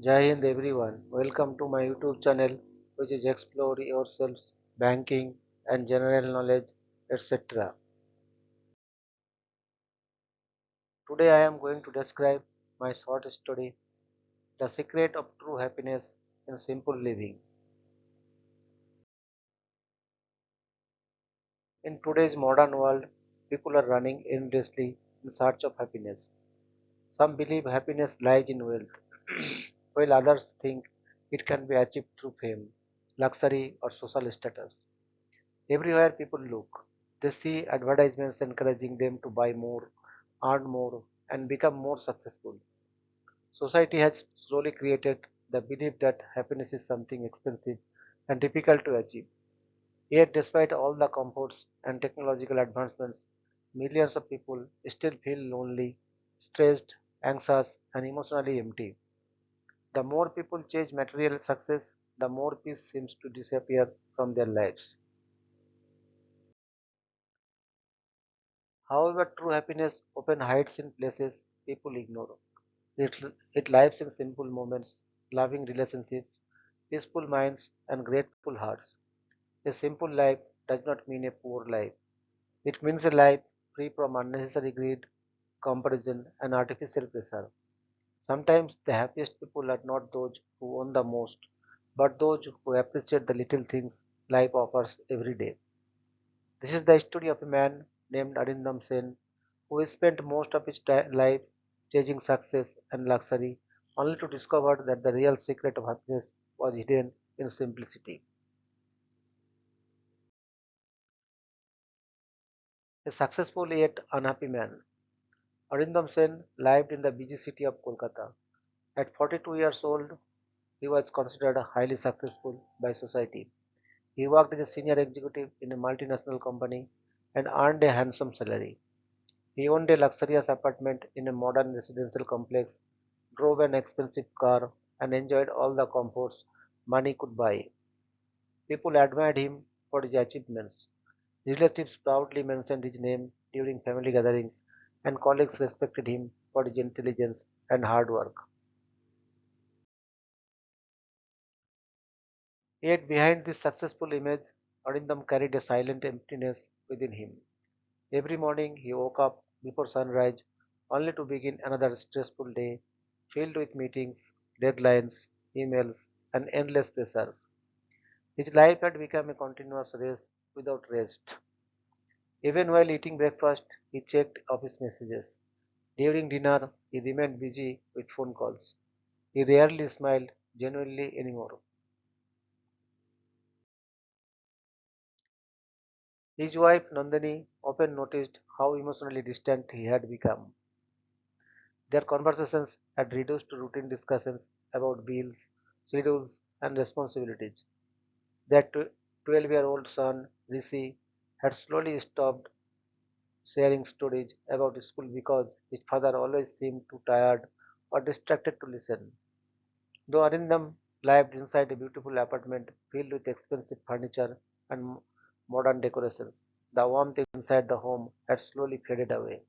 Jai Hind everyone. Welcome to my YouTube channel, which is Explore Yourselves, Banking and General Knowledge, etc. Today I am going to describe my short story, The Secret of True Happiness in Simple Living. In today's modern world, people are running endlessly in search of happiness. Some believe happiness lies in wealth, while others think it can be achieved through fame, luxury, or social status. Everywhere people look, they see advertisements encouraging them to buy more, earn more, and become more successful. Society has slowly created the belief that happiness is something expensive and difficult to achieve. Yet, despite all the comforts and technological advancements, millions of people still feel lonely, stressed, anxious, and emotionally empty. The more people chase material success, the more peace seems to disappear from their lives. However, true happiness often hides in places people ignore. It, it lives in simple moments, loving relationships, peaceful minds, and grateful hearts. A simple life does not mean a poor life. It means a life free from unnecessary greed, comparison, and artificial pressure. Sometimes the happiest people are not those who own the most, but those who appreciate the little things life offers every day. This is the story of a man named Arindam Sen who spent most of his life chasing success and luxury only to discover that the real secret of happiness was hidden in simplicity. A successful yet unhappy man, Arindam Sen lived in the busy city of Kolkata. At 42 years old, he was considered highly successful by society. He worked as a senior executive in a multinational company and earned a handsome salary. He owned a luxurious apartment in a modern residential complex, drove an expensive car, and enjoyed all the comforts money could buy. People admired him for his achievements. Relatives proudly mentioned his name during family gatherings, and colleagues respected him for his intelligence and hard work. Yet behind this successful image, Arindam carried a silent emptiness within him. Every morning he woke up before sunrise only to begin another stressful day filled with meetings, deadlines, emails, and endless pressure. His life had become a continuous race without rest. Even while eating breakfast, he checked office messages. During dinner, he remained busy with phone calls. He rarely smiled genuinely anymore. His wife Nandini often noticed how emotionally distant he had become. Their conversations had reduced to routine discussions about bills, schedules, and responsibilities. Their 12-year-old son, Rishi, had slowly stopped sharing stories about school because his father always seemed too tired or distracted to listen. Though Arindam lived inside a beautiful apartment filled with expensive furniture and modern decorations, the warmth inside the home had slowly faded away.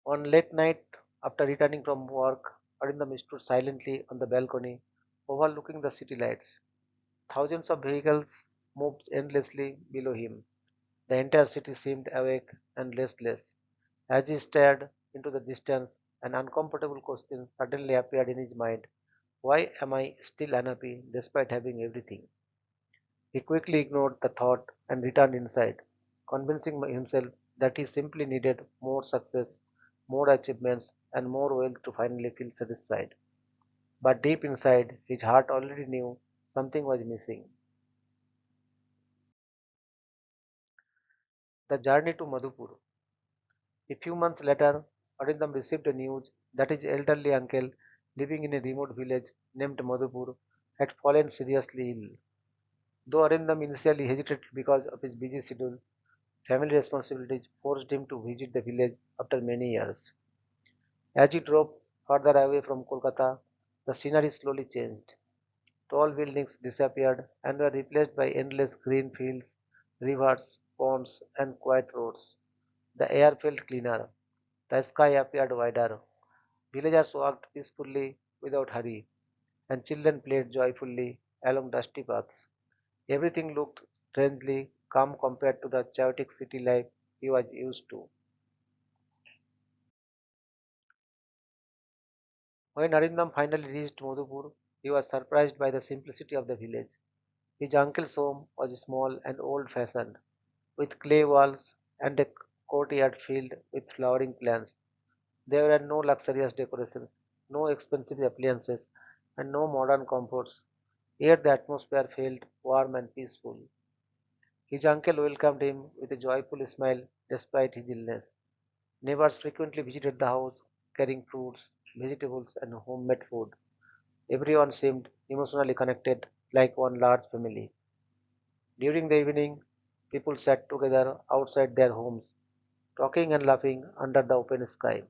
On late night, after returning from work, Arindam stood silently on the balcony, overlooking the city lights. Thousands of vehicles moved endlessly below him. The entire city seemed awake and restless. As he stared into the distance, an uncomfortable question suddenly appeared in his mind. Why am I still unhappy despite having everything? He quickly ignored the thought and returned inside, convincing himself that he simply needed more success, more achievements, and more wealth to finally feel satisfied. But deep inside, his heart already knew something was missing. The journey to Madhupur. A few months later, Arindam received the news that his elderly uncle, living in a remote village named Madhupur, had fallen seriously ill. Though Arindam initially hesitated because of his busy schedule, family responsibilities forced him to visit the village after many years. As he drove further away from Kolkata, the scenery slowly changed. Tall buildings disappeared and were replaced by endless green fields, rivers, ponds, and quiet roads. The air felt cleaner, The sky appeared wider. Villagers walked peacefully without hurry, and children played joyfully along dusty paths. Everything looked strangely calm compared to the chaotic city life he was used to. When Arindam finally reached Madhupur, he was surprised by the simplicity of the village. His uncle's home was small and old fashioned, with clay walls and a courtyard filled with flowering plants. There were no luxurious decorations, no expensive appliances, and no modern comforts. Yet the atmosphere felt warm and peaceful. His uncle welcomed him with a joyful smile despite his illness. Neighbors frequently visited the house, carrying fruits, vegetables, and homemade food. Everyone seemed emotionally connected like one large family. During the evening, people sat together outside their homes, talking and laughing under the open sky.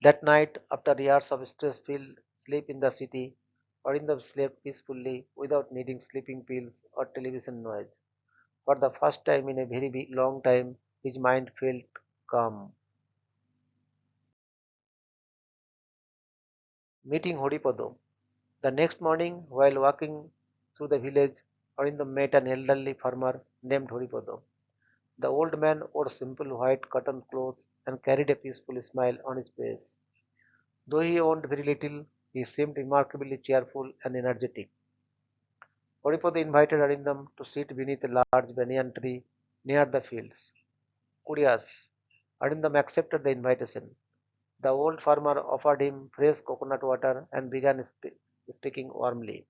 That night, after years of stress-filled sleep in the city, Arindam slept peacefully without needing sleeping pills or television noise. For the first time in a very long time, his mind felt calm. Meeting Horipodo. The next morning, while walking through the village, Arindam met an elderly farmer named Horipodo. The old man wore simple white cotton clothes and carried a peaceful smile on his face. Though he owned very little, he seemed remarkably cheerful and energetic. Horipodo invited Arindam to sit beneath a large banyan tree near the fields. Curious, Arindam accepted the invitation. The old farmer offered him fresh coconut water and began speaking warmly.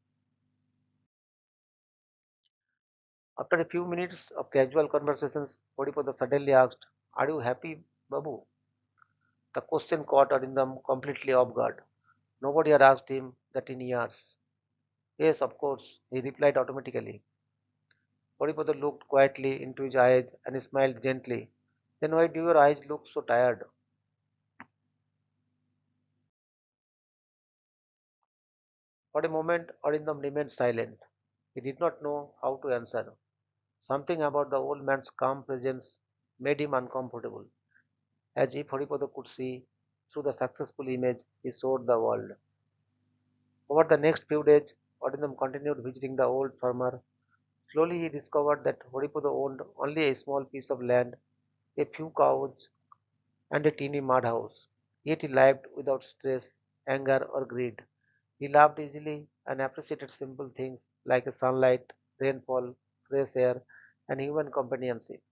After a few minutes of casual conversations, Horipodo suddenly asked, "Are you happy, Babu?" The question caught Arindam completely off guard. Nobody had asked him that in years. Yes, of course, he replied automatically. Horipodo looked quietly into his eyes and smiled gently. Then why do your eyes look so tired? For a moment, Arindam remained silent. He did not know how to answer. Something about the old man's calm presence made him uncomfortable, as if Haripada could see through the successful image he showed the world. Over the next few days, Odinam continued visiting the old farmer. Slowly he discovered that Haripada owned only a small piece of land, a few cows, and a teeny mud house. Yet he lived without stress, anger, or greed. He laughed easily and appreciated simple things like sunlight, rainfall, fresh air, and human companionship.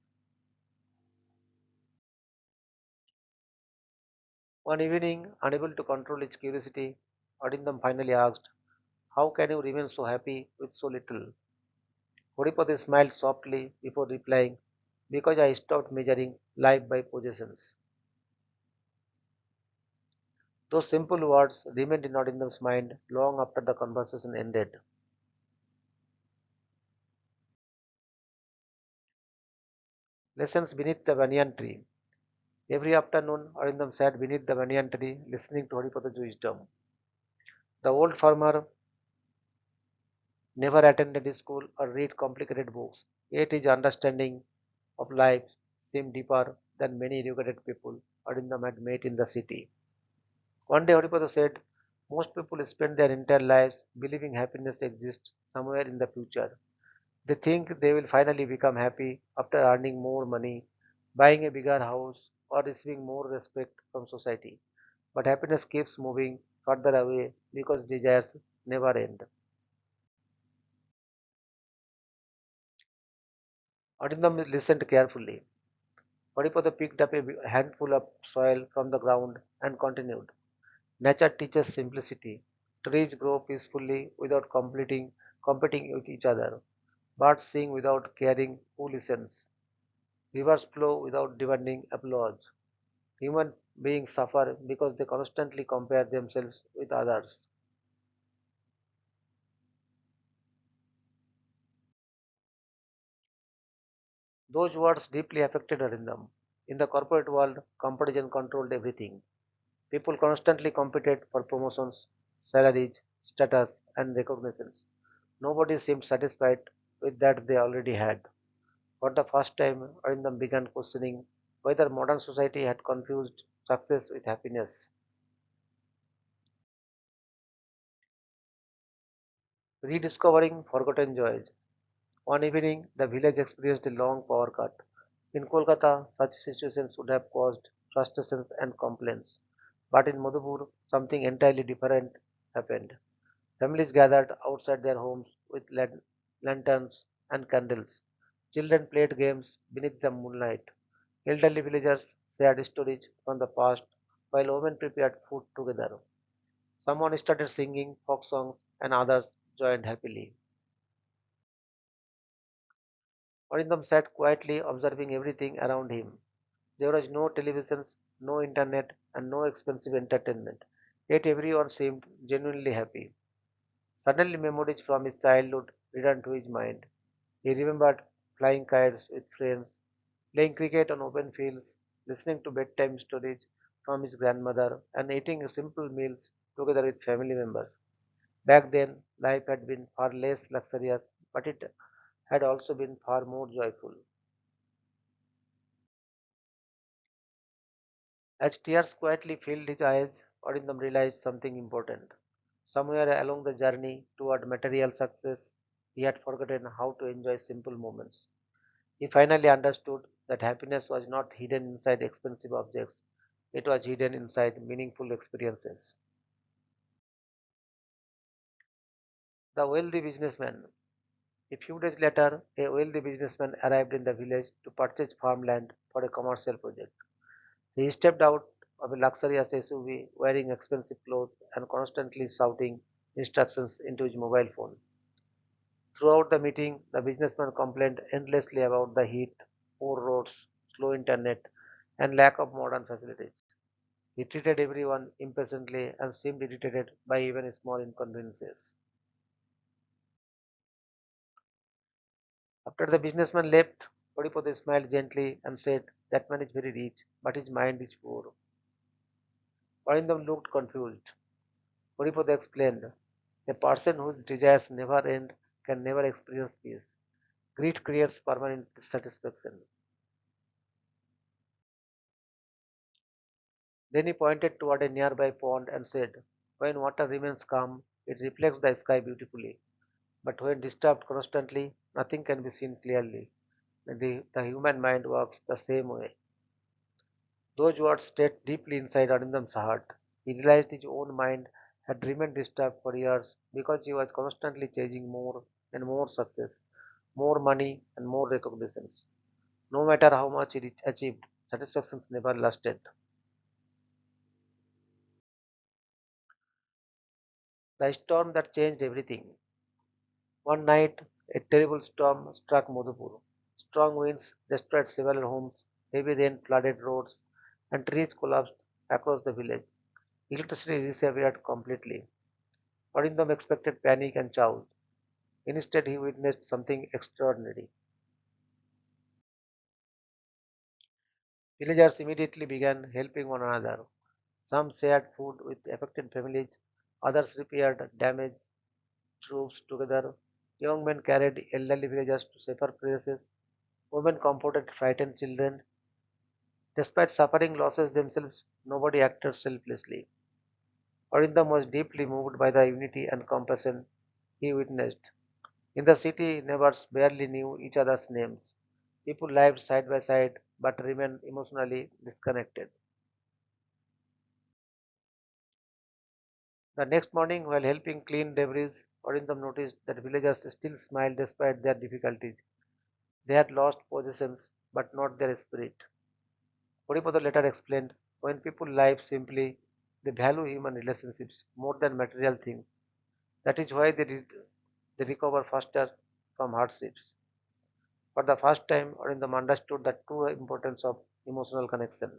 One evening, unable to control his curiosity, Odindam finally asked, "How can you remain so happy with so little?" Horipati smiled softly before replying, "Because I stopped measuring life by possessions." Those simple words remained in Odindam's mind long after the conversation ended. Lessons beneath the banyan tree. Every afternoon, Arindam sat beneath the banyan tree listening to Haripata's wisdom. The old farmer never attended school or read complicated books, yet his understanding of life seemed deeper than many educated people Arindam had met in the city. One day Haripada said, "Most people spend their entire lives believing happiness exists somewhere in the future. They think they will finally become happy after earning more money, buying a bigger house, or receiving more respect from society. But happiness keeps moving further away because desires never end." Arindam listened carefully. Haripada picked up a handful of soil from the ground and continued. Nature teaches simplicity. Trees grow peacefully without competing with each other. Birds sing without caring who listens. Rivers flow without demanding applause. Human beings suffer because they constantly compare themselves with others. Those words deeply affected Arindam. In the corporate world, competition controlled everything. People constantly competed for promotions, salaries, status, and recognitions. Nobody seemed satisfied with that they already had. For the first time, Arindam began questioning whether modern society had confused success with happiness. Rediscovering forgotten joys. One evening, the village experienced a long power cut. In Kolkata, such situations would have caused frustrations and complaints. But in Madhupur, something entirely different happened. Families gathered outside their homes with lanterns and candles. Children played games beneath the moonlight. Elderly villagers shared stories from the past while women prepared food together. Someone started singing folk songs and others joined happily. Arindam sat quietly observing everything around him. There was no televisions, no internet, and no expensive entertainment. Yet everyone seemed genuinely happy. Suddenly, memories from his childhood returned to his mind. He remembered flying kites with friends, playing cricket on open fields, listening to bedtime stories from his grandmother, and eating simple meals together with family members. Back then, life had been far less luxurious, but it had also been far more joyful. As tears quietly filled his eyes, Arindam realized something important. Somewhere along the journey toward material success, he had forgotten how to enjoy simple moments. He finally understood that happiness was not hidden inside expensive objects, it was hidden inside meaningful experiences. The wealthy businessman. A few days later, a wealthy businessman arrived in the village to purchase farmland for a commercial project. He stepped out of a luxurious SUV wearing expensive clothes and constantly shouting instructions into his mobile phone. Throughout the meeting, the businessman complained endlessly about the heat, poor roads, slow internet, and lack of modern facilities. He treated everyone impatiently and seemed irritated by even small inconveniences. After the businessman left, Kodipode smiled gently and said, "That man is very rich, but his mind is poor." Arindam looked confused. Kodipode explained, "A person whose desires never end can never experience peace. Greed creates permanent dissatisfaction." Then he pointed toward a nearby pond and said, "When water remains calm, it reflects the sky beautifully. But when disturbed constantly, nothing can be seen clearly. The human mind works the same way." Those words stayed deeply inside Arindam's heart. He realized his own mind had remained disturbed for years because he was constantly chasing more and more success, more money, and more recognitions. No matter how much he achieved, satisfaction never lasted. The storm that changed everything. One night, a terrible storm struck Madhupur. Strong winds destroyed several homes, heavy rain flooded roads, and trees collapsed across the village. Electricity disappeared completely. Arindam expected panic and chaos. Instead, he witnessed something extraordinary. Villagers immediately began helping one another. Some shared food with affected families, others repaired damaged roofs together. Young men carried elderly villagers to safer places. Women comforted frightened children. Despite suffering losses themselves, nobody acted selflessly. Arindam was deeply moved by the unity and compassion he witnessed. In the city, neighbors barely knew each other's names. People lived side by side but remained emotionally disconnected. The next morning, while helping clean debris, Arindam noticed that villagers still smiled despite their difficulties. They had lost possessions but not their spirit. Horipada later explained, when people live simply, they value human relationships more than material things. That is why they recover faster from hardships. For the first time, Arindam understood the true importance of emotional connection.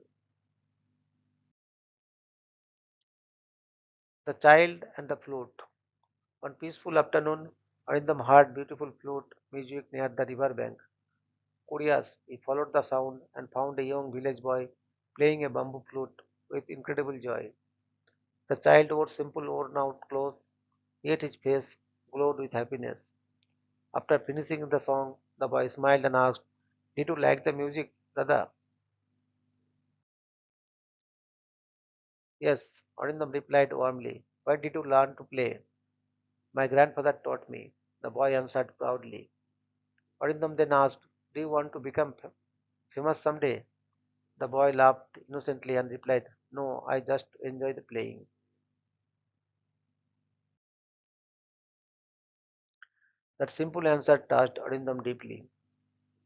The child and the flute. One peaceful afternoon, Arindam heard beautiful flute music near the river bank. Curious, he followed the sound and found a young village boy playing a bamboo flute with incredible joy. The child wore simple worn out clothes, yet his face glowed with happiness. After finishing the song, the boy smiled and asked, "Did you like the music, Dada?" Yes, Arindam replied warmly. Where did you learn to play? My grandfather taught me, the boy answered proudly. Arindam then asked, do you want to become famous someday? The boy laughed innocently and replied, no, I just enjoy the playing. That simple answer touched Arindam deeply.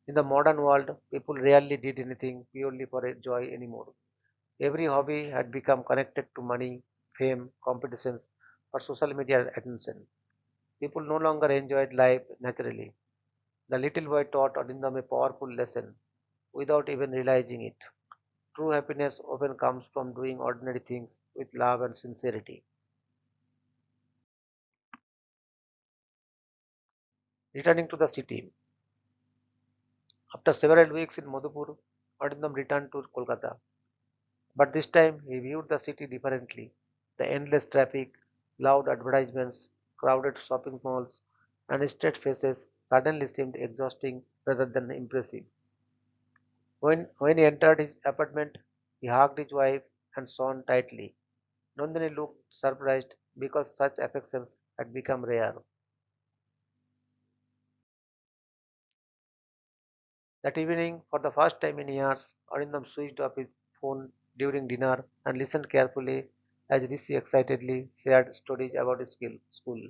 In the modern world, people rarely did anything purely for a joy anymore. Every hobby had become connected to money, fame, competitions, or social media attention. People no longer enjoyed life naturally. The little boy taught Arindam a powerful lesson without even realizing it. True happiness often comes from doing ordinary things with love and sincerity. Returning to the city, after several weeks in Madhupur, Arindam returned to Kolkata. But this time he viewed the city differently. The endless traffic, loud advertisements, crowded shopping malls, and straight faces suddenly seemed exhausting rather than impressive. When he entered his apartment, he hugged his wife and son tightly. Nandini looked surprised because such affections had become rare. That evening, for the first time in years, Arindam switched off his phone during dinner and listened carefully as Rishi excitedly shared stories about his school.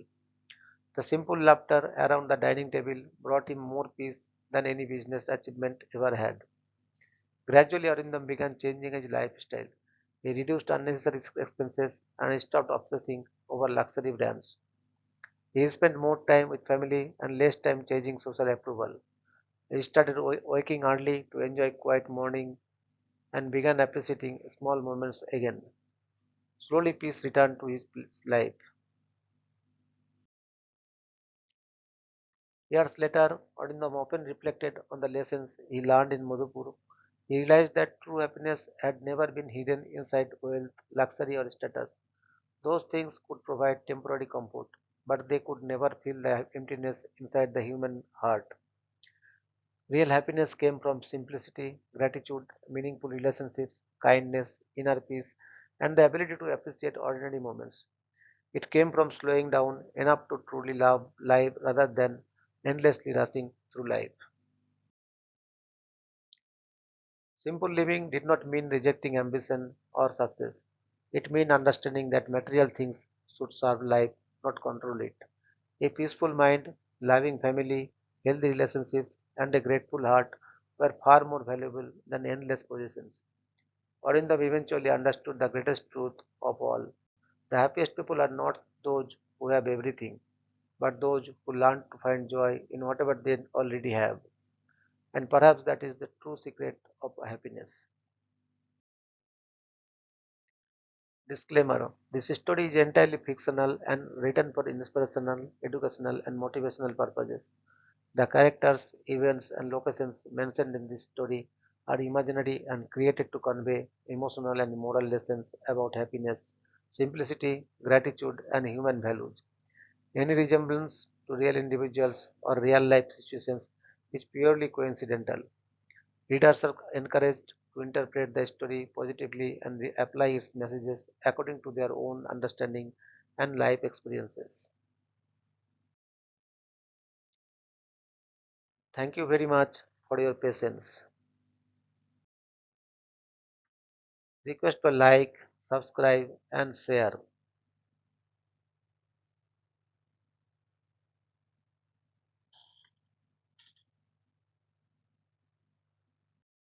The simple laughter around the dining table brought him more peace than any business achievement ever had. Gradually, Arindam began changing his lifestyle. He reduced unnecessary expenses and stopped obsessing over luxury brands. He spent more time with family and less time chasing social approval. He started waking early to enjoy quiet morning and began appreciating small moments again. Slowly, peace returned to his life. Years later, Arindam often reflected on the lessons he learned in Madhupur. He realized that true happiness had never been hidden inside wealth, luxury, or status. Those things could provide temporary comfort, but they could never fill the emptiness inside the human heart. Real happiness came from simplicity, gratitude, meaningful relationships, kindness, inner peace, and the ability to appreciate ordinary moments. It came from slowing down enough to truly love life rather than endlessly rushing through life. Simple living did not mean rejecting ambition or success. It meant understanding that material things should serve life, not control it. A peaceful mind, loving family, healthy relationships, and a grateful heart were far more valuable than endless possessions. Arindam eventually understood the greatest truth of all. The happiest people are not those who have everything, but those who learn to find joy in whatever they already have. And perhaps that is the true secret of happiness. Disclaimer: this story is entirely fictional and written for inspirational, educational, and motivational purposes. The characters, events, and locations mentioned in this story are imaginary and created to convey emotional and moral lessons about happiness, simplicity, gratitude, and human values. Any resemblance to real individuals or real life situations is purely coincidental. Readers are encouraged to interpret the story positively and apply its messages according to their own understanding and life experiences. Thank you very much for your patience. Request to like, subscribe, and share.